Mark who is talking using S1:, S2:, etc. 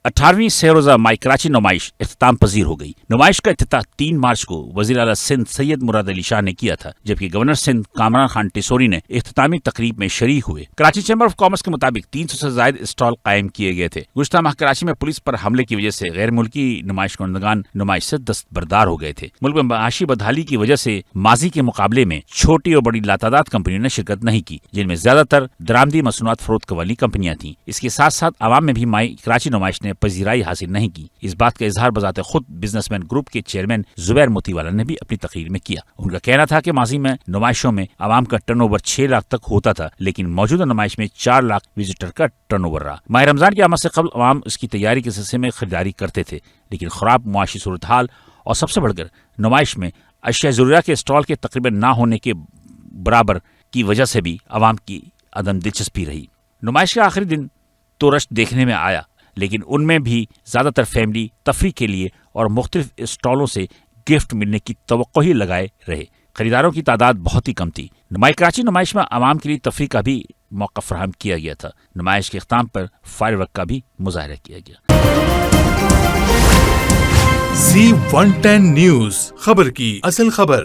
S1: 18वीं सह-रोज़ा माई कराची नुमाइश इख्तिताम पजीर हो गई। नुमाइश का इफ्तिताह 3 मार्च को वज़ीर आला सिंध सैयद मुराद अली शाह ने किया था, जबकि गवर्नर सिंध कामरान खान टिसोरी ने इख्तितामी तकरीब में शरीक हुए। कराची चैम्बर ऑफ कॉमर्स के मुताबिक 300 से ज्यादा स्टॉल कायम किए गए थे। गुज़श्ता माह कराची में पुलिस पर हमले की वजह से गैर मुल्की नुमाइश कुंदगान नुमाइश से दस्तबरदार हो गए थे। मुल्क में माशी बदहाली की वजह से माजी के मुकाबले में छोटी और बड़ी लातादाद कंपनियों ने शिरकत नहीं की, जिनमें ज्यादातर दरामदी मसनूआत फरोख्त वाली कंपनियां थीं। इसके साथ साथ आवाम में भी माई कराची नुमाइश ने पजीराई हासिल नहीं की। इस बात का इजहार बजाते खुद बिजनेसमैन ग्रुप के चेयरमैन जुबैर मोतीवाला ने भी अपनी तकरीर में किया। उनका कहना था कि माजी में नुमाइशों में आवाम का टर्नओवर 6 लाख तक होता था, लेकिन मौजूदा नुमाइश में 4 लाख विजिटर का टर्नओवर रहा। माह रमजान की आमद से कबल आवाम इसकी तैयारी के सिलसिले में खरीदारी करते थे, लेकिन खराब मुआशी सूरत हाल और सबसे बढ़कर नुमाइश में अशिया ज़रूरिया के स्टॉल के तकरीबन ना होने के बराबर की वजह से भी आवाम की अदम दिलचस्पी रही। नुमाइश के आखिरी दिन तो रश देखने में आया, लेकिन उनमें भी ज़्यादातर फैमिली तफरी के लिए और मुख्तलिफ स्टॉलों से गिफ्ट मिलने की तवक्को ही लगाए रहे। खरीदारों की तादाद बहुत ही कम थी। माई कराची नुमाइश में आवाम के लिए तफरी का भी मौका फराहम किया गया था। नुमाइश के इख्तिताम पर फायरवर्क का भी मुजाहरा किया गया।
S2: Z110 न्यूज़, खबर की असल खबर।